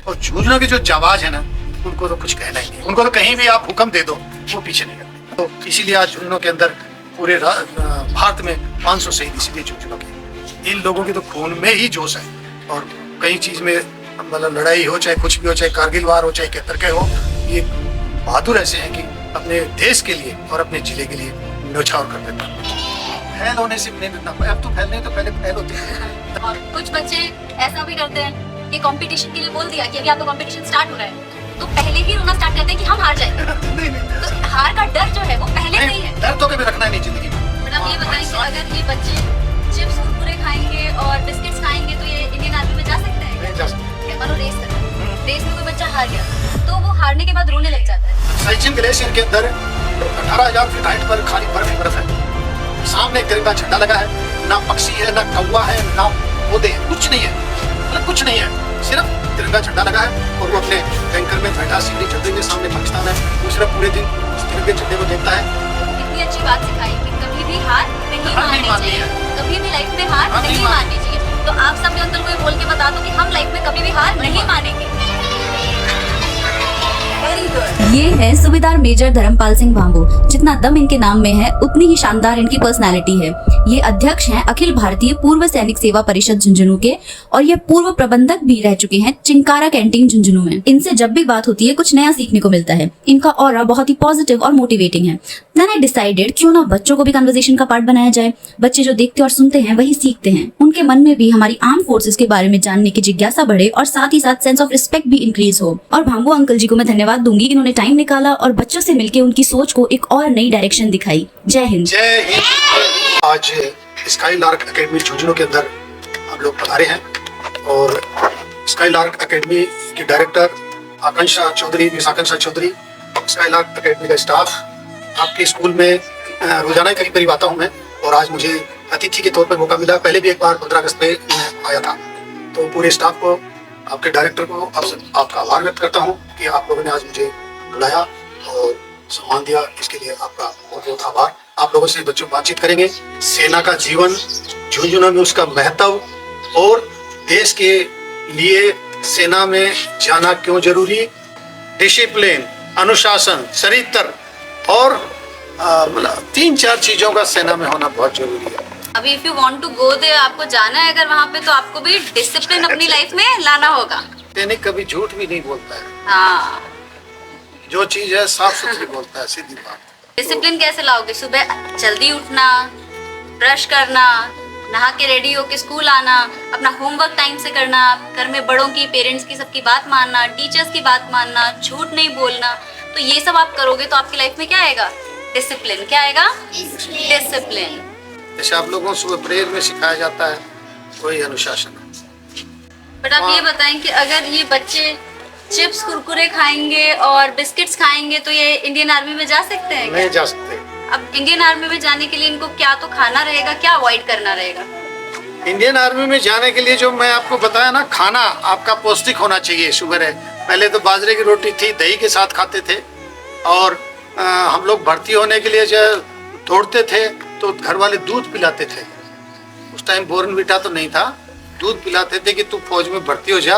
और झुंझुनू की जो जाबाज है ना, उनको तो कुछ कहना ही नहीं। उनको तो कहीं भी आप हुक्म दे दो वो पीछे नहीं करते। तो इसीलिए आज झुंझुनू के अंदर पूरे भारत में 500 शहीद इसीलिए झुंझुनू के। इन लोगों के तो खून में ही जोश है। और कई चीज में मतलब लड़ाई हो, चाहे कुछ भी हो, चाहे कारगिल वार हो, चाहे कैतर हो, ये बहादुर ऐसे हैं कि अपने देश के लिए और अपने जिले के लिए न्यौछावर कर देते हैं। फैल होने से नहीं मिलता, अब तो फैलने तो पहले फैल होते हैं। और कुछ बच्चे ऐसा भी करते हैं कि कंपटीशन के लिए बोल दिया कि अभी आपका कंपटीशन स्टार्ट हो रहा है, तो पहले ही रोना स्टार्ट करते हैं कि हम हार जाएंगे। नहीं तो हार का डर जो है वो पहले से ही है। डर तो कभी रखना ही नहीं जिंदगी में। बट आप ये बताएं कि अगर ये बच्चे चिप्स कुरकुरे खाएंगे और बिस्किट्स खाएंगे तो ये इंडियन आर्मी में जा सकते हैं? नहीं जा सकते। और रेस करते हैं, रेस में कोई बच्चा हार गया तो वो हारने के बाद रोने लग जाता है। साइचिन ग्लेशियर के अंदर 18,000 फीट हाइट पर खाली बर्फ ही बर्फ है। सामने एक तिरंगा झंडा लगा है, ना पक्षी है, ना कौवा है, ना पौधे हैं, कुछ नहीं है, मतलब कुछ नहीं है, सिर्फ तिरंगा झंडा लगा है। और वो अपने टैंकर में बैठा सीढ़ी चढ़ रही है, सामने पाकिस्तान है, वो सिर्फ पूरे दिन उस तिरंगे झंडे को देखता है। कितनी अच्छी बात सिखाई कि कभी भी हार नहीं माननी चाहिए, कभी भी लाइफ में हार नहीं माननी चाहिए। तो आप सब अंकल को बोल के बता दो कि हम लाइफ में कभी भी हार नहीं मानेंगे। ये है सूबेदार मेजर धर्मपाल सिंह भांगू। जितना दम इनके नाम में है उतनी ही शानदार इनकी पर्सनालिटी है। ये अध्यक्ष हैं अखिल भारतीय पूर्व सैनिक सेवा परिषद झुंझुनू के और ये पूर्व प्रबंधक भी रह चुके हैं चिंकारा कैंटीन झुंझुनू में। इनसे जब भी बात होती है कुछ नया सीखने को मिलता है। इनका ऑरा बहुत ही पॉजिटिव और मोटिवेटिंग है। देन आई डिसाइडेड क्यों ना बच्चों को भी कन्वर्सेशन का पार्ट बनाया जाए। बच्चे जो देखते और सुनते हैं वही सीखते हैं। उनके मन में भी हमारी आर्म फोर्सेस के बारे में जानने की जिज्ञासा बढ़े और साथ ही साथ सेंस ऑफ रिस्पेक्ट भी इंक्रीज हो। और भांगू अंकल जी को मैं धन्यवाद दूंगी, इन्होंने टाइम निकाला और बच्चों से मिलकर उनकी सोच को एक और नई डायरेक्शन दिखाई। जय हिंद। जय हिंद। आज स्काई लार्क एकेडमी झुंझुनू के अंदर हम लोग पधारे हैं और स्काई लार्क एकेडमी की डायरेक्टर आकांक्षा चौधरी, मिस आकांक्षा चौधरी, स्काई लार्क एकेडमी का स्टाफ, आपके स्कूल में रोजाना करीब करीब आता हूँ मैं और आज मुझे अतिथि के तौर पर मौका मिला। पहले भी एक बार 15 अगस्त पे मैं आया था। तो पूरे स्टाफ को, आपके डायरेक्टर को आपका आभार व्यक्त करता हूँ कि आप लोगों ने आज मुझे बुलाया और सम्मान दिया, इसके लिए आपका बहुत बहुत आभार। आप लोगों से बच्चों बातचीत करेंगे सेना का जीवन, झुंझुनू में उसका महत्व और देश के लिए सेना में जाना क्यों जरूरी, डिसिप्लिन, अनुशासन, चरित्र और मतलब 3-4 चीजों का सेना में होना बहुत जरूरी है। अभी if you want to go there, आपको जाना है अगर वहाँ पे, तो आपको भी डिसिप्लिन अपनी लाइफ में लाना होगा। सैनिक कभी झूठ भी नहीं बोलता है। हाँ, जो चीज है साफ सुथरी बोलता है, सीधी बात। डिसिप्लिन कैसे लाओगे? सुबह जल्दी उठना, ब्रश करना, नहा के रेडी होके स्कूल आना, अपना होमवर्क टाइम से करना, घर में बड़ों की, पेरेंट्स की, सबकी बात मानना, टीचर्स की बात मानना, झूठ नहीं बोलना। तो ये सब आप करोगे तो आपकी लाइफ में क्या आएगा? डिसिप्लिन। क्या आएगा? डिसिप्लिन। जैसे आप लोगों को सुबह प्रेयर में सिखाया जाता है वही अनुशासन है। बट आप ये बताएं कि अगर ये बच्चे चिप्स कुरकुरे खाएंगे और बिस्किट्स खाएंगे तो ये इंडियन आर्मी में जा सकते हैं? नहीं जा सकते। अब इंडियन आर्मी में जाने के लिए इनको क्या तो खाना रहेगा, क्या अवॉइड करना रहेगा? इंडियन आर्मी में जाने के लिए जो मैं आपको बताया ना, खाना आपका पौष्टिक होना चाहिए। शुगर है, पहले तो बाजरे की रोटी थी, दही के साथ खाते थे। और हम लोग भर्ती होने के लिए जो दौड़ते थे तो घर वाले दूध पिलाते थे। उस टाइम बोर्नविटा तो नहीं था, दूध पिलाते थे कि तू फौज में भर्ती हो जा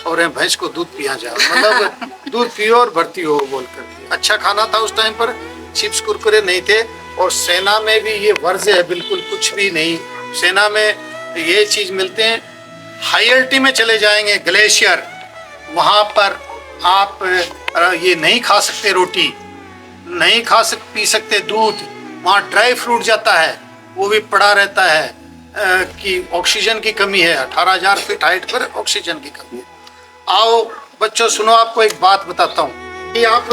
और भैंस को दूध पिया जा, मतलब दूध पियो और भर्ती हो बोल कर। अच्छा खाना था उस टाइम पर, चिप्स कुरकुरे नहीं थे। और सेना में भी ये वर्ज्य है, बिल्कुल कुछ भी नहीं। सेना में ये चीज मिलते हैं, हाई एल्टी में चले जाएंगे ग्लेशियर, वहां पर आप ये नहीं खा सकते, रोटी नहीं पी सकते दूध, वहाँ ड्राई फ्रूट जाता है वो भी पड़ा रहता है कि ऑक्सीजन की कमी है। 18,000 फीट हाइट पर ऑक्सीजन की कमी है। आओ बच्चों सुनो, आपको एक बात बताता हूँ कि आप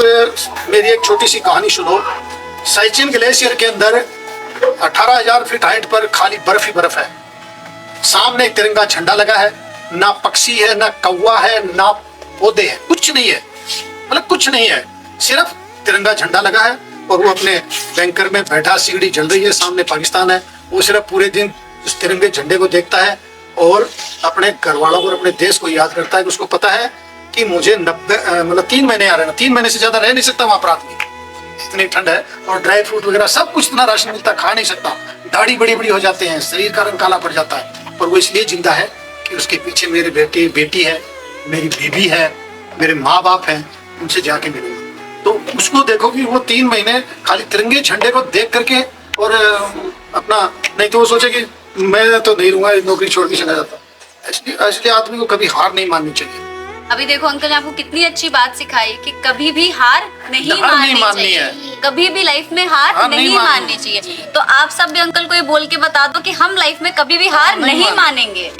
मेरी एक छोटी सी कहानी सुनो। साइचिन ग्लेशियर के अंदर 18,000 फीट हाइट पर खाली बर्फ ही बर्फ है। सामने एक तिरंगा झंडा लगा है, ना पक्षी है, ना कौवा है, ना पौधे हैं, कुछ नहीं है, मतलब कुछ नहीं है, सिर्फ तिरंगा झंडा लगा है। और वो अपने टैंकर में बैठा, सीढ़ी जल रही है, सामने पाकिस्तान है, वो सिर्फ पूरे दिन उस तिरंगे झंडे को देखता है और अपने घर वालों को, अपने देश को याद करता है कि उसको पता है कि मुझे 3 महीने आ रहे हैं, 3 महीने से ज्यादा रह नहीं सकता वहां पर आदमी, इतनी ठंड है। और ड्राई फ्रूट वगैरह सब कुछ इतना राशन मिलता, खा नहीं सकता, दाढ़ी बड़ी बड़ी हो जाते हैं, शरीर का रंग काला पड़ जाता है। पर वो इसलिए जिंदा है कि उसके पीछे मेरी बेटी है, मेरी बीवी है, मेरे माँ बाप हैं, उनसे जाके मिलूंगा। तो उसको देखो कि वो 3 महीने खाली तिरंगे झंडे को देख करके और अपना, नहीं तो वो सोचे कि मैं तो नहीं रहूंगा, नौकरी छोड़ के चला जाता। इसलिए आदमी को कभी हार नहीं माननी चाहिए। अभी देखो अंकल ने आपको कितनी अच्छी बात सिखाई कि कभी भी हार नहीं माननी चाहिए, कभी भी लाइफ में हार नहीं माननी चाहिए। तो आप सब भी अंकल को ये बोल के बता दो कि हम लाइफ में कभी भी हार नहीं मानेंगे।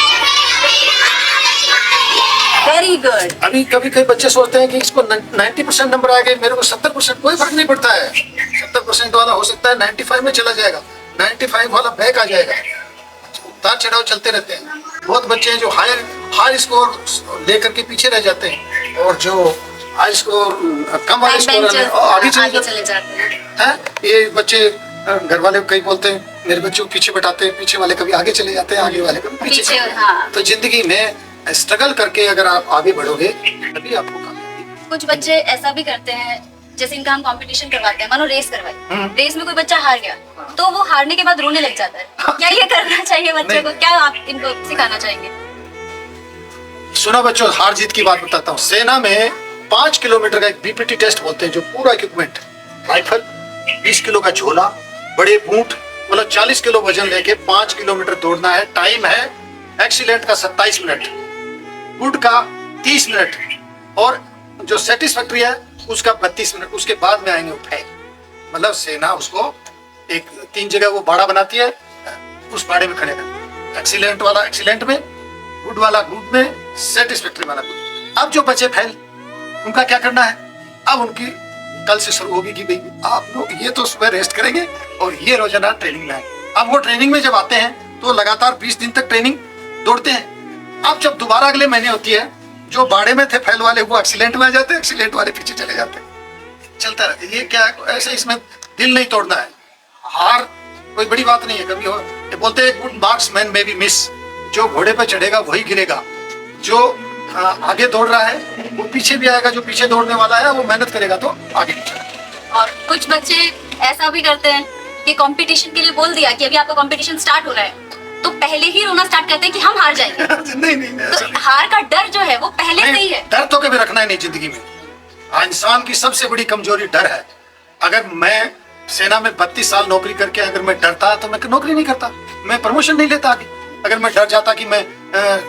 Very good. अभी कभी कई बच्चे सोचते हैं कि इसको 90% नंबर आ गए, मेरे को 70%, कोई फर्क नहीं पड़ता है। 70% वाला हो सकता है 95 में चला जाएगा, 95 वाला बैक आ जाएगा। उतार चढ़ाव चलते रहते हैं। बहुत बच्चे हैं जो हाई स्कोर लेकर के पीछे रह जाते हैं, और जो हाई स्कोर कम वाले स्कोर आगे चले जाते हैं। ये बच्चे, घर वाले कई बोलते हैं मेरे बच्चों को पीछे बैठाते हैं, पीछे वाले कभी आगे चले जाते हैं, आगे वाले कभी पीछे। हाँ। तो जिंदगी में स्ट्रगल करके अगर आप आगे बढ़ोगे तभी आपको कामयाबी। कुछ बच्चे ऐसा भी करते हैं, जैसे इनका हम कंपटीशन करवाते हैं, मानो रेस करवाई, रेस में कोई बच्चा हार गया तो वो हारने के बाद रोने लग जाता है। क्या ये करना चाहिए बच्चे को? क्या आप इनको सिखाना चाहेंगे? सुना बच्चों, हार जीत की बात बताता हूँ। सेना में 5 किलोमीटर का एक बीपीटी टेस्ट बोलते हैं, जो पूरा इक्विपमेंट, राइफल, 20 किलो का झोला, बड़े बूट, मतलब 40 किलो वजन लेके 5 किलोमीटर दौड़ना है। टाइम है एक्सीलेंट का 27 मिनट, गुड का 30 मिनट, और जो सेटिस्फैक्ट्री है उसका 32 मिनट। उसके बाद में आएंगे फेल। मतलब सेना उसको एक 3 जगह वो बाड़ा बनाती है, उस बाड़े में खड़े कर, एक्सीलेंट वाला एक्सीलेंट में, गुड वाला गुड में, सेटिस्फैक्ट्री वाला गुड। अब जो बचे फेल, उनका क्या करना है? अब उनकी कल से शुरू होगी कि भाई आप लोग ये तो सुबह रेस्ट करेंगे और ये रोजाना ट्रेनिंग में आएंगे। अब वो ट्रेनिंग में जब आते हैं तो लगातार 20 दिन तक ट्रेनिंग दौड़ते हैं। अब जब दोबारा अगले महीने होती है, जो बाड़े में थे फेल वाले वो एक्सीलेंट में आ जाते हैं, एक्सीलेंट वाले पीछे चले जाते हैं। चलता रहता है। ये क्या है, ऐसे इसमें दिल नहीं तोड़ना है। हार कोई बड़ी बात नहीं है। कभी हो, ये बोलते हैं गुड मार्क्समैन में भी मिस। जो घोड़े पे चढ़ेगा वही गिरेगा। जो आगे दौड़ रहा है वो पीछे भी आएगा, जो पीछे दौड़ने वाला है वो मेहनत करेगा तो आगे निकलेगा। और कुछ बच्चे ऐसा भी करते हैं कि कंपटीशन के लिए बोल दिया कि अभी आपका कंपटीशन स्टार्ट हो रहा है, तो पहले ही रोना स्टार्ट करते हैं कि हम हार जाएंगे। नहीं, तो हार का डर जो है वो पहले से ही है। डर तो कभी रखना ही नहीं जिंदगी में। इंसान की सबसे बड़ी कमजोरी डर है। अगर मैं सेना में 32 साल नौकरी करके अगर मैं डरता तो मैं नौकरी नहीं करता, मैं प्रमोशन नहीं लेता आगे। अगर मैं डर जाता कि मैं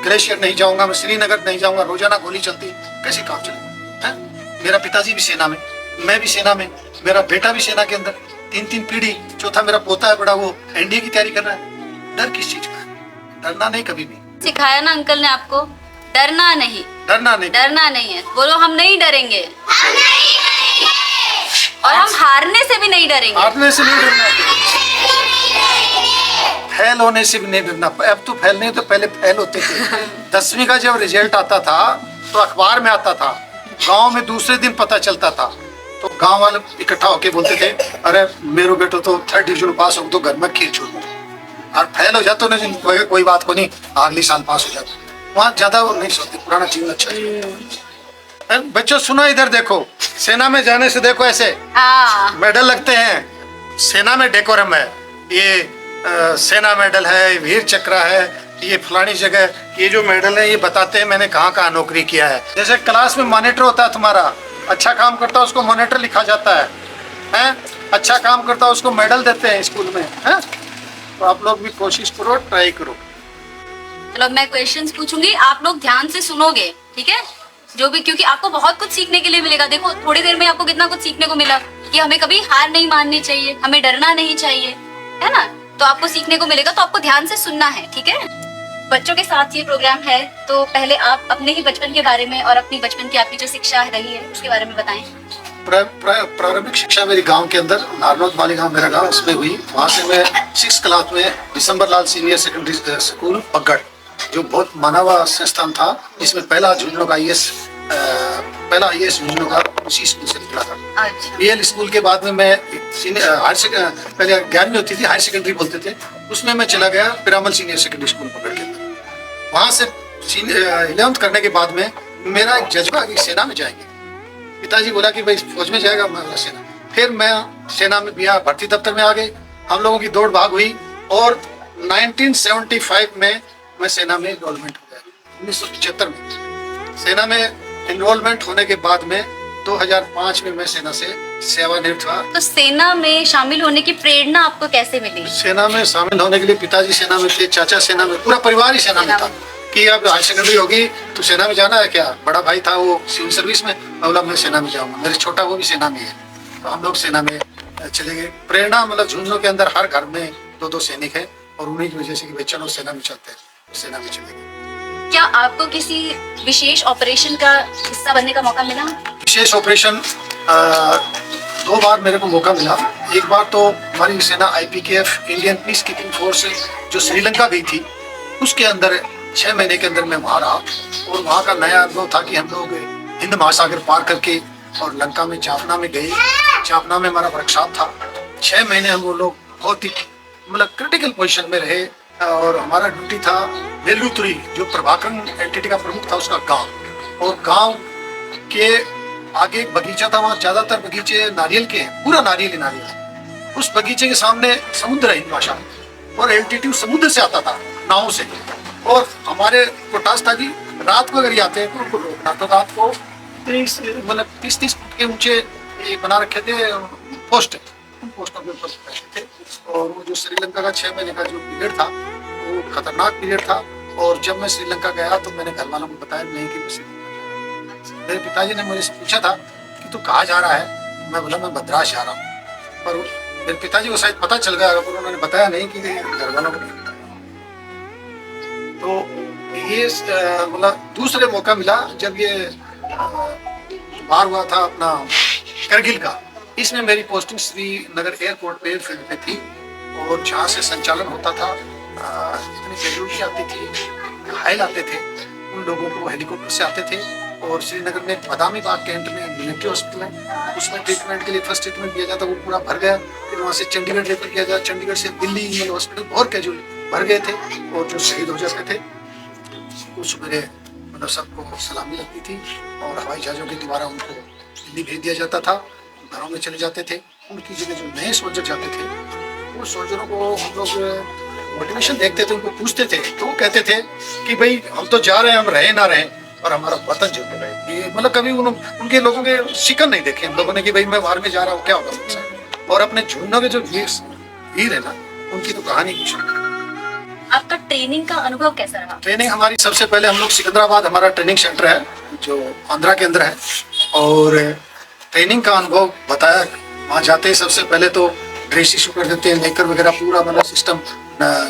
ग्लेशियर नहीं जाऊंगा, मैं श्रीनगर नहीं जाऊंगा, रोजाना गोली चलती, कैसे काम चलेगा? मेरा पिताजी भी सेना में, मैं भी सेना में, मेरा बेटा भी सेना के अंदर, 3 पीढ़ी, चौथा मेरा पोता है बड़ा, वो एनडीए की तैयारी कर रहा है। डर किस चीज का है? डरना नहीं कभी भी। सिखाया ना अंकल ने आपको, डरना नहीं, डरना नहीं है। बोलो हम नहीं डरेंगे, और हम हारने से भी नहीं डरेंगे। हारने से नहीं डरना, फेल होने से भी नहीं डरना। अब तो फेल नहीं तो पहले फेल होते थे। 10वीं का जब रिजल्ट आता था तो अखबार में आता था, गांव में दूसरे दिन पता चलता था। तो गांव वाले इकट्ठा होके बोलते थे, अरे मेरे बेटो तो 3rd डिवीजन पास हो तो घर में खीर छोड़, और फेल हो जाते तो कोई बात को नहीं, अगले साल पास हो जाता। वहाँ ज्यादा वो नहीं सोचते, पुराना जीवन अच्छा है। बच्चों सुनो, इधर देखो, सेना में जाने से देखो ऐसे मेडल लगते हैं। सेना में डेकोरम है, ये सेना मेडल है, वीर चक्र है, ये फलानी जगह, ये जो मेडल है ये बताते हैं मैंने कहाँ कहाँ नौकरी किया है। जैसे क्लास में मॉनिटर होता है तुम्हारा, अच्छा काम करता है उसको मॉनिटर लिखा जाता है? अच्छा काम करता है उसको मेडल देते हैं स्कूल में, है? तो आप लोग भी कोशिश करो, ट्राई करो। चलो मैं क्वेश्चंस पूछूंगी, आप लोग ध्यान से सुनोगे, ठीक है? जो भी, क्योंकि आपको बहुत कुछ सीखने के लिए मिलेगा। देखो थोड़ी देर में आपको कितना कुछ सीखने को मिला कि हमें कभी हार नहीं माननी चाहिए, हमें डरना नहीं चाहिए, है ना? तो आपको सीखने को मिलेगा, तो आपको ध्यान से सुनना है, ठीक है? बच्चों के साथ ये प्रोग्राम है, तो पहले आप अपने ही बचपन के बारे में और अपनी बचपन की आपकी जो शिक्षा रही है उसके बारे में बताएं। प्रारंभिक शिक्षा मेरी गांव के अंदर, नारनौत वाली गांव मेरा गांव, उसमें हुई। वहाँ से मैं 6th क्लास में दिसंबर लाल सीनियर सेकेंडरी स्कूल पगड़, जो बहुत माना हुआ संस्थान था, जिसमें पहला झुंझुनू का IAS झुंझुनू का उसी स्कूल से निकला था। BL स्कूल के बाद में मैं पहले 11वीं होती थी, हायर सेकेंडरी बोलते थे, उसमें मैं चला गया पिरामल सीनियर सेकेंडरी स्कूल पकड़ के अंदर। वहाँ से 11th करने के बाद में मेरा एक जज्बा कि सेना में जाएंगे। पिताजी बोला कि भाई फौज में जाएगा, मैं सेना। फिर मैं सेना में भी भर्ती दफ्तर में आ गए, हम लोगों की दौड़ भाग हुई, और 1975 में मैं सेना में इनरोलमेंट हो गया, 1975 में। सेना में एनरोलमेंट होने के बाद में 2005 में मैं सेना से सेवानिवृत्त हुआ। तो सेना में शामिल होने की प्रेरणा आपको कैसे मिली? सेना में शामिल होने के लिए पिताजी सेना में थे, चाचा सेना में, पूरा परिवार ही सेना में था कि अब हायर सेकेंडरी होगी तो सेना में जाना है क्या। बड़ा भाई था वो सिविल सर्विस में, मैं बोला मैं सेना में जाऊंगा। मेरे छोटा वो भी सेना में है, तो हम लोग सेना में चले गए। प्रेरणा मतलब झुंझुनू के अंदर हर घर में 2-2 सैनिक है और उन्हीं की वजह से कि बच्चे लोग सेना में चलते हैं, तो सेना में चले गए। क्या आपको किसी विशेष ऑपरेशन का हिस्सा बनने का मौका मिला? विशेष ऑपरेशन 2 बार मेरे को मौका मिला। एक बार तो हमारी सेना IPKF Indian peace keeping force जो श्रीलंका गई थी, उसके अंदर 6 महीने के अंदर मैं वहाँ रहा और वहाँ का नया अनुभव था कि हम लोग हिंद महासागर पार करके और लंका में जाफना में गए। जाफना में हमारा वर्कशॉप था। 6 महीने हम वो लोग बहुत ही मतलब क्रिटिकल पोजीशन में रहे और हमारा ड्यूटी था वेलुतुरी, जो प्रभाकरण एंटिटी का प्रमुख था, उसका गांव, और गांव के आगे एक बगीचा था, वहाँ ज्यादातर बगीचे नारियल के हैं, पूरा नारियल ही नारियल है। उस बगीचे के सामने समुद्र है हिंद भाषा में, और एल्टीट्यूड समुद्र से आता था नाव से। और हमारे को टास्क था कि रात को अगर ये आते हैं तो उनको रोकना। तो रात को 30 फुट के ऊंचे ये बना रखे थे पोस्ट, उन पोस्टों के ऊपर बैठे थे। और वो जो श्रीलंका का 6 महीने का जो पीरियड था वो खतरनाक पीरियड था। और जब मैं श्रीलंका गया तो मैंने घर वालों को बताया नहीं कि मैं श्रीलंका। मेरे पिताजी ने मुझे पूछा था कि तू कहाँ जा रहा है, मैं बोला मैं मद्रास जा रहा हूँ। पर मेरे पिताजी को शायद पता चल गया, पर उन्होंने बताया नहीं कि घर वालों को नहीं बताया। तो ये मतलब दूसरे मौका मिला जब ये बार हुआ था अपना करगिल का। इसमें मेरी पोस्टिंग श्रीनगर एयरपोर्ट पे फील्ड पे थी और जहाँ से संचालन होता था जितनी कैजुअलिटी आती थी, घायल आते थे, उन लोगों को हेलीकॉप्टर से आते थे। और श्रीनगर में बदामी बाग कैंट में मिलिट्री हॉस्पिटल है, उसमें ट्रीटमेंट के लिए फर्स्ट ट्रीटमेंट दिया जाता, वो पूरा भर गया। फिर वहाँ से चंडीगढ़ रेफर किया जाता, चंडीगढ़ से दिल्ली हॉस्पिटल और कैजुअल भर गए थे। और जो शहीद हो जाते थे उस मेरे मतलब सबको सलामी लगती थी और हवाई जहाज़ों के द्वारा उनको दिल्ली भेज दिया जाता था, घरों में चले जाते थे। उनकी जगह जो नए सोल्जर जाते थे, उन सोल्जरों को हम लोग मोटिवेशन देखते थे, उनको पूछते थे, तो वो कहते थे कि भाई हम तो जा रहे हैं, हम रहे ना रहे और हमारा वतन जो रहे। ये मतलब कभी उनके लोगों के शिकन नहीं देखे हम लोगों ने कि भाई मैं बाहर में जा रहा हूँ, क्या होगा मुझसे। और अपने झुंझुनू के जो वीर है ना, उनकी तो कहानी कुछ नहीं। आपका ट्रेनिंग का अनुभव कैसा रहा? ट्रेनिंग हमारी सबसे पहले हम लोग सिकंदराबाद, हमारा ट्रेनिंग सेंटर है जो आंध्रा के अंदर है। और ट्रेनिंग का अनुभव बताया, वहाँ जाते ही सबसे पहले तो ड्रेस इशू कर देते हैं, मेकर वगैरह पूरा मतलब सिस्टम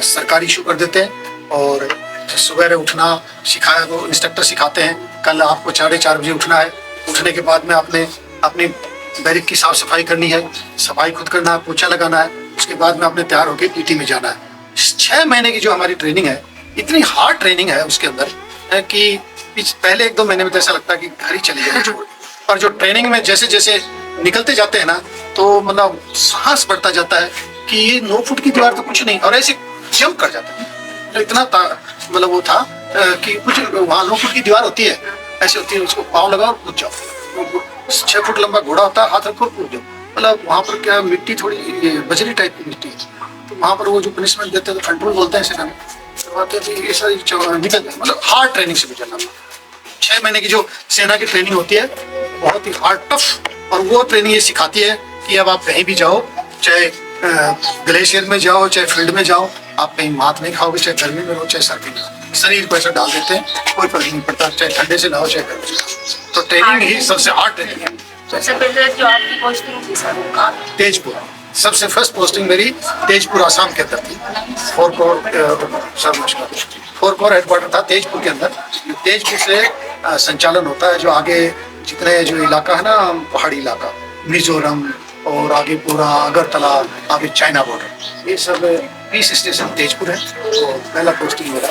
सरकारी इशू कर देते हैं। और सुबह उठना सिखाया, वो इंस्ट्रक्टर सिखाते हैं कल आपको 4:30 बजे उठना है। उठने के बाद में आपने अपनी बैरिक की साफ सफाई करनी है, सफाई खुद करना है, पोछा लगाना है। उसके बाद में आपने तैयार होकर पीटी में जाना है। 6 महीने की जो हमारी ट्रेनिंग है, इतनी हार्ड ट्रेनिंग है उसके अंदर कि पहले 1-2 महीने में तो ऐसा लगता है कि घर ही चले जाए छोड़। पर जो ट्रेनिंग में जैसे जैसे निकलते जाते हैं ना, तो मतलब साहस बढ़ता जाता है कि ये 9 फुट की दीवार तो कुछ नहीं, और ऐसे जंप कर जाता है। तो इतना मतलब वो था कि कुछ वहाँ 9 फुट की दीवार होती है, ऐसे होती है, उसको पाँव लगाओ और कूद जाओ। 6 फुट लंबा घोड़ा होता है, हाथ रखो कूद जाओ। मतलब वहाँ पर क्या मिट्टी थोड़ी ये बजरी टाइप की मिट्टी है, तो वहाँ पर वो जो पनिशमेंट देते हैं तो फ्रंट रूल बोलते हैं सेना में, करवाते थे ये सारी निकल जाए। मतलब हार्ड ट्रेनिंग से गुजरना था। 6 महीने की जो सेना की ट्रेनिंग होती है बहुत ही हार्ड टफ, और वो ट्रेनिंग ये सिखाती है कि अब आप कहीं भी जाओ, चाहे ग्लेशियर में जाओ, चाहे फील्ड में जाओ, आप कहीं मात नहीं खाओगे, चाहे गर्मी में हो चाहे सर्दी में हो, शरीर को ऐसा डाल देते हैं, कोई फर्क नहीं पड़ता, चाहे ठंडे से नहाओ चाहे गर्मी से। तो ट्रेनिंग ही सबसे हार्ड ट्रेनिंग है। सबसे पहले जो आपकी पोस्टिंग थी सर, तेजपुर, सबसे फर्स्ट पोस्टिंग मेरी तेजपुर आसाम के अंदर थी। 4 कोर हेडक्वार्टर था तेजपुर के अंदर। तेजपुर से संचालन होता है जो आगे जितने जो इलाका है ना, पहाड़ी इलाका, मिजोरम और आगे पूरा अगरतला, आगे चाइना बॉर्डर, ये सब पीस स्टेशन तेजपुर है। तो पहला पोस्टिंग मेरा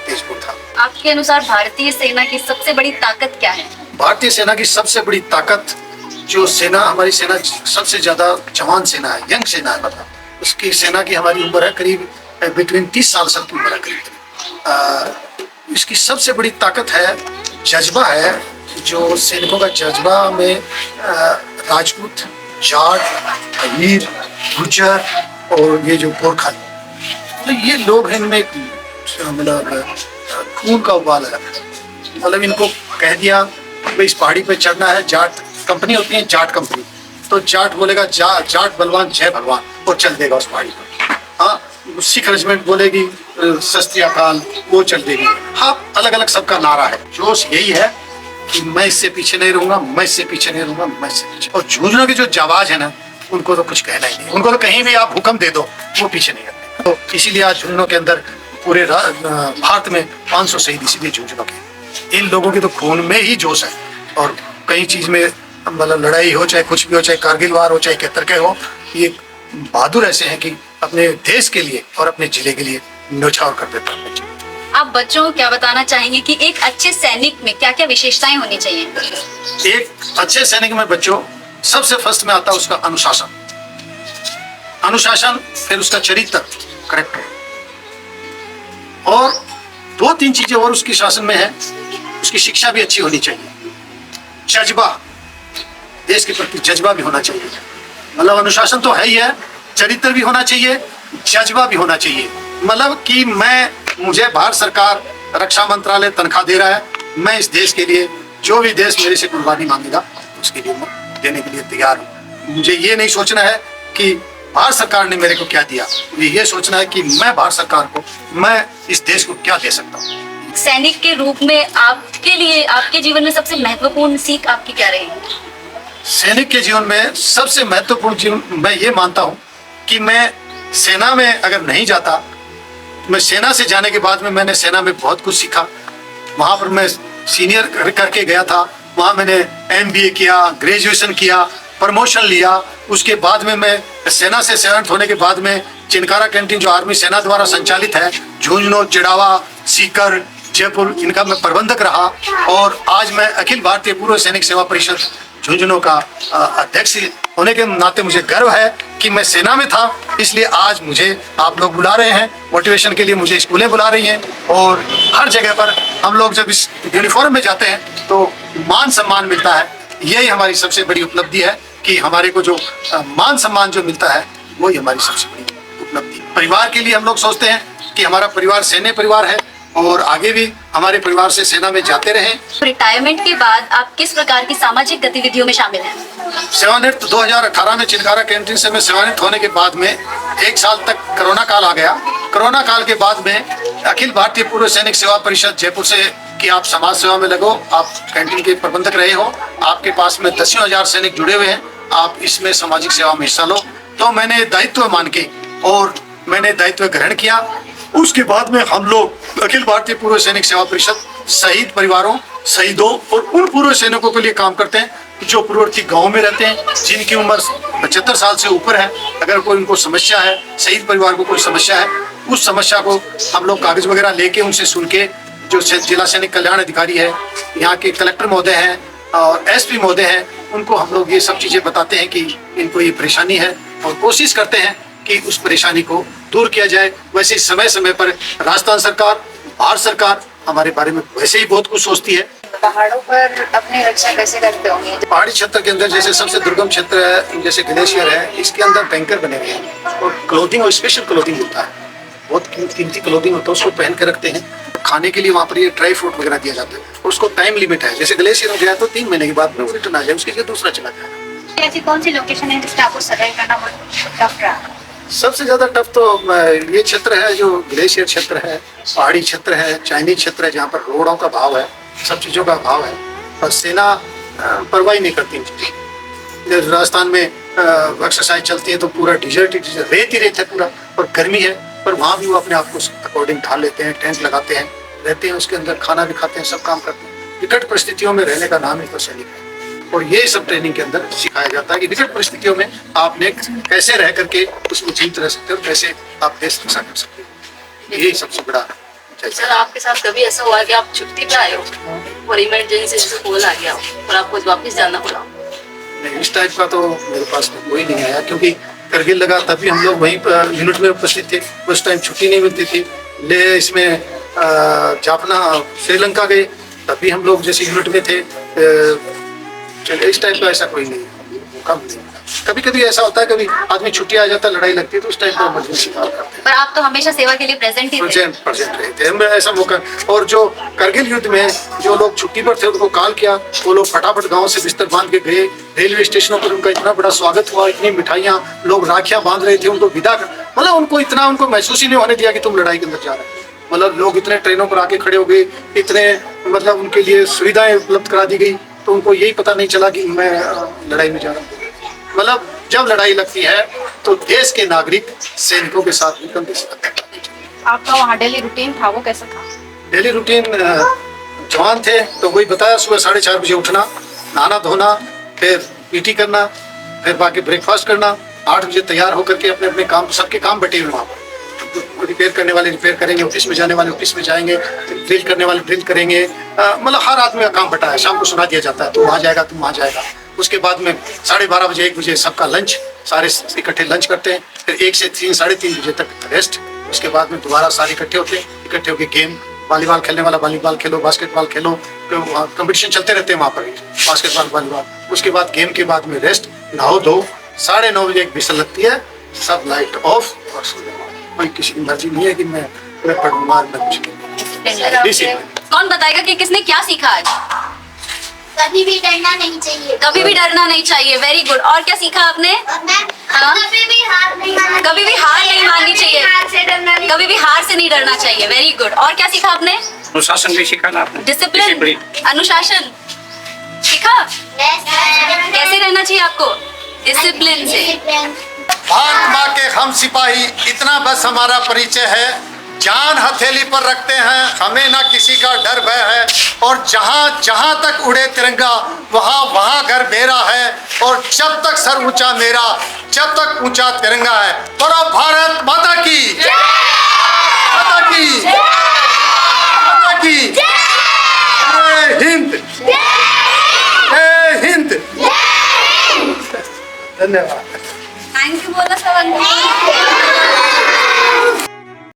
तेजपुर था। आपके अनुसार भारतीय सेना की सबसे बड़ी ताकत क्या है? भारतीय सेना की सबसे बड़ी ताकत, जो सेना हमारी सेना सबसे ज्यादा जवान सेना है, यंग सेना है, मतलब उसकी सेना की हमारी उम्र है करीब बिटवीन 30 साल की उम्र है करीब। इसकी सबसे बड़ी ताकत है जज्बा है, जो सैनिकों का जज्बा में राजपूत, जाट, अहीर, गुर्जर और ये जो गोरखा, तो ये लोग हैं, इनमें मतलब खून का उबाल है। मतलब इनको कह दिया भाई इस पहाड़ी पे चढ़ना है, जाट कंपनी होती है, जाट कंपनी, तो जाट बोलेगा जाट बलवान जय भगवान, और चल देगा उस पहाड़ी पर। हाँ, सिख रेजिमेंट बोलेगी सस्ती अकाल, वो चल देगी। हाँ, अलग अलग सबका नारा है। जोश यही है कि मैं इससे पीछे नहीं रहूंगा, मैं इससे पीछे नहीं रहूंगा, मैं इससे पीछे। और झुंझुनों की जो जाबाज है ना, उनको तो कुछ कहना ही नहीं। उनको तो कहीं भी आप हुक्म दे दो, वो पीछे नहीं करते। तो इसीलिए आज झुंझुनों के अंदर पूरे भारत में 500 शहीद इसीलिए झुंझुनों के। इन लोगों के तो खून में ही जोश है। और कई चीज में मतलब लड़ाई हो, चाहे कुछ भी हो, चाहे कारगिल वार हो, चाहे केतरके हो, ये बहादुर ऐसे हैं कि अपने देश के लिए और अपने जिले के लिए न्यौछावर कर देते हैं। आप बच्चों को क्या बताना चाहेंगे कि एक अच्छे सैनिक में क्या क्या विशेषताएं होनी चाहिए? एक अच्छे सैनिक में बच्चों सबसे फर्स्ट में आता है उसका अनुशासन, फिर उसका चरित्र करेक्ट है, और 2-3 चीजें और उसकी शासन में है। उसकी शिक्षा भी अच्छी होनी चाहिए, जज्बा, देश के प्रति जज्बा भी होना चाहिए। मतलब अनुशासन तो है ही है, चरित्र भी होना चाहिए, जज्बा भी होना चाहिए। मतलब कि मुझे भारत सरकार रक्षा मंत्रालय तनख्वाह दे रहा है, मैं इस देश के लिए जो भी देश मेरे से कुर्बानी मांगेगा उसके लिए मैं देने के लिए तैयार हूँ। मुझे ये नहीं सोचना है कि भारत सरकार ने मेरे को क्या दिया, मुझे ये सोचना है कि मैं भारत सरकार को, मैं इस देश को क्या दे सकता हूँ। सैनिक के रूप में आपके लिए, आपके जीवन में सबसे महत्वपूर्ण सीख आपकी क्या रही? सैनिक के जीवन में सबसे महत्वपूर्ण जीवन मैं ये मानता हूँ कि मैं सेना में अगर नहीं जाता, मैं सेना से जाने के बाद में मैंने सेना में बहुत कुछ सीखा। वहाँ पर मैं सीनियर करके गया था, वहाँ मैंने MBA किया, ग्रेजुएशन किया, प्रमोशन लिया। उसके बाद में मैं सेना से सेवानिवृत्त होने के बाद में चिनकारा कैंटीन जो आर्मी सेना द्वारा संचालित है, झुंझुनू, चिड़ावा, सीकर, जयपुर, इनका मैं प्रबंधक रहा। और आज मैं अखिल भारतीय पूर्व सैनिक सेवा परिषद झुंझुनू का अध्यक्ष होने के नाते मुझे गर्व है कि मैं सेना में था। इसलिए आज मुझे आप लोग बुला रहे हैं मोटिवेशन के लिए, मुझे स्कूलें बुला रही हैं, और हर जगह पर हम लोग जब इस यूनिफॉर्म में जाते हैं तो मान सम्मान मिलता है। यही हमारी सबसे बड़ी उपलब्धि है कि हमारे को जो मान सम्मान जो मिलता है वही हमारी सबसे बड़ी उपलब्धि। परिवार के लिए हम लोग सोचते हैं कि हमारा परिवार सैन्य परिवार है और आगे भी हमारे परिवार से सेना में जाते रहें। रिटायरमेंट के बाद आप किस प्रकार की सामाजिक गतिविधियों में शामिल हैं? सेवानिवृत्त 2018 में चिनकारा कैंटीन से मैं सेवानिवृत्त होने के बाद में 1 साल तक कोरोना काल आ गया। कोरोना काल के बाद में अखिल भारतीय पूर्व सैनिक सेवा परिषद जयपुर से कि आप समाज सेवा में लगो, आप कैंटीन के प्रबंधक रहे हो, आपके पास में 10,000 सैनिक जुड़े हुए हैं, आप इसमें सामाजिक सेवा में हिस्सा लो। तो मैंने दायित्व मान के और मैंने दायित्व ग्रहण किया। उसके बाद में हम लोग अखिल भारतीय पूर्व सैनिक सेवा परिषद शहीद परिवारों, शहीदों और उन पूर्व सैनिकों के लिए काम करते हैं जो पूर्ववर्ती गांव में रहते हैं, जिनकी उम्र 75 साल से ऊपर है। अगर कोई उनको समस्या है, शहीद परिवार को कोई समस्या है, उस समस्या को हम लोग कागज वगैरह लेके उनसे सुन के, जो जिला सैनिक कल्याण अधिकारी है, यहाँ के कलेक्टर महोदय हैं और SP महोदय हैं, उनको हम लोग ये सब चीजें बताते हैं कि इनको ये परेशानी है और कोशिश करते हैं कि उस परेशानी को दूर किया जाए। वैसे समय समय पर राजस्थान सरकार, भारत सरकार हमारे बारे में वैसे ही बहुत कुछ सोचती है। पहाड़ों पर अपनी रक्षा कैसे करते होंगे? पहाड़ी क्षेत्र के अंदर जैसे सबसे दुर्गम क्षेत्र है, जैसे ग्लेशियर है, इसके अंदर टैंकर बने हुए हैं और क्लोथिंग और स्पेशल क्लोथिंग होता है, बहुत कीमती क्लोथिंग होता है, उसको पहन के रखते हैं। खाने के लिए वहाँ पर ये ड्राई फ्रूट वगैरह दिया जाता है और उसको टाइम लिमिट है। जैसे ग्लेशियर हो गया तो 3 महीने के बाद में वो रिटर्न आ जाए, उसके लिए दूसरा चला जाएगा। ऐसी कौन सी लोकेशन है जिसका आपको सर्वाइव करना बहुत टफ रहा? सबसे ज्यादा टफ तो ये क्षेत्र है जो ग्लेशियर क्षेत्र है, पहाड़ी क्षेत्र है, चाइनीज क्षेत्र है, जहाँ पर रोडों का अभाव है, सब चीज़ों का अभाव है और सेना परवाही नहीं करती इन चीज़ों। राजस्थान में एक्सरसाइज चलती है तो पूरा डिजर्ट रेत ही रेत है पूरा और गर्मी है, पर वहाँ भी वो अपने आप को अकॉर्डिंग ढाल लेते हैं, टेंट लगाते हैं, रहते हैं, उसके अंदर खाना भी खाते हैं, सब काम करते हैं। विकट परिस्थितियों में रहने का नाम ही तो सैनिक है और ये सब ट्रेनिंग के अंदर सिखाया जाता है कि विकट परिस्थितियों में आपने कैसे रह करके उसमें जीवित रह सकते हो, कैसे आप देश रक्षा कर सकते हो। यही सबसे बड़ा। सर, आपके साथ कभी ऐसा हुआ कि आप छुट्टी पे आए हो और इमरजेंसी से कॉल आ गया हो और आपको वापस जाना पड़ा? नहीं, इस टाइप का तो मेरे पास में कोई नहीं आया, क्योंकि करगिल लगा तभी हम लोग वहीं पर यूनिट में उपस्थित थे। उस टाइम छुट्टी नहीं मिलती थी। ले इसमें जाफना श्रीलंका गए तभी हम लोग जैसे यूनिट में थे। चलिए, इस टाइप का ऐसा कोई नहीं। मौका मिलेगा। कभी कभी ऐसा होता है, कभी आदमी छुट्टी आ जाता है, लड़ाई लगती है, तो उस टाइम पर इमरजेंसी कॉल करते हैं। पर आप तो हमेशा सेवा के लिए प्रेजेंट ही थे। प्रेजेंट रहे थे हमें ऐसा मौका। और जो करगिल युद्ध में जो लोग छुट्टी पर थे उनको कॉल किया, वो लोग फटाफट गांव से बिस्तर बांध के गए। रेलवे स्टेशनों पर उनका इतना बड़ा स्वागत हुआ, इतनी मिठाइयाँ, लोग राखियां बांध रहे थे उनको विदा कर, मतलब उनको महसूस ही नहीं होने दिया कि तुम लड़ाई के अंदर जा रहे हो। मतलब लोग इतने ट्रेनों पर आके खड़े हो गए, इतने मतलब उनके लिए सुविधाएं उपलब्ध करा दी गई, तो उनको यही पता नहीं चला कि मैं लड़ाई में जा रहा हूँ। मतलब जब लड़ाई लगती है तो देश के नागरिक सैनिकों के साथ भी कंधे से कंधा मिलाना चाहिए। आपका वहाँ डेली रूटीन था, वो कैसा था? डेली रूटीन, जवान थे तो वही बताया, सुबह 4:30 बजे उठना, नहाना धोना, फिर पीटी करना, फिर बाकी ब्रेकफास्ट करना, 8 बजे तैयार होकर के अपने अपने काम, सबके काम बटे हुए वहाँ पर। रिपेयर करने वाले रिपेयर करेंगे, ऑफिस में जाने वाले ऑफिस में जाएंगे, ड्रिल करने वाले ड्रिल करेंगे, मतलब हर आदमी का काम बटा है। शाम को सुना दिया जाता है, तू वहाँ जाएगा, तू वहाँ जाएगा। उसके बाद में 12:30 बजे 1 बजे सबका लंच, सारे इकट्ठे लंच करते हैं, फिर 1 से 3 साढ़े 3 बजे तक रेस्ट। उसके बाद में दोबारा सारे इकट्ठे होते हैं, इकट्ठे होकर गेम, वॉलीबॉल खेलने वाला वॉलीबॉल खेलो, बास्केटबॉल खेलो, कंपटीशन चलते रहते हैं वहाँ पर, बास्केटबॉल वॉलीबॉल। उसके बाद गेम के बाद में रेस्ट, नहाओ धो, 9:30 बजे एक बिसल लगती है, सब लाइट ऑफ और सो जाओ। कोई किसी की मर्जी नहीं है कि मैं पढ़ूंगा, मैं कुछ। कौन बताएगा कि किसने क्या सीखा आज? कभी भी डरना नहीं चाहिए। कभी भी डरना नहीं चाहिए, वेरी गुड। और क्या सीखा आपने? और मैम, हाँ? कभी भी हार नहीं माननी कभी भी हार नहीं माननी चाहिए, हार से डरना नहीं। कभी भी हार से नहीं डरना चाहिए, वेरी गुड। और क्या सीखा आपने? अनुशासन भी सीखा ना आपने? डिसिप्लिन, अनुशासन सीखा। Yes, ma'am. कैसे रहना चाहिए आपको? डिसिप्लिन से। Discipline. भारत माँ के हम सिपाही, इतना बस हमारा परिचय है। जान हथेली पर रखते हैं, हमें ना किसी का डर भय है, और जहाँ जहाँ तक उड़े तिरंगा वहाँ वहाँ घर मेरा है, और जब तक सर ऊंचा मेरा, जब तक ऊंचा तिरंगा है। बोलो भारत माता की, माता की, माता की, जय हिंद, जय हिंद। धन्यवाद। थैंक यू बोला सब।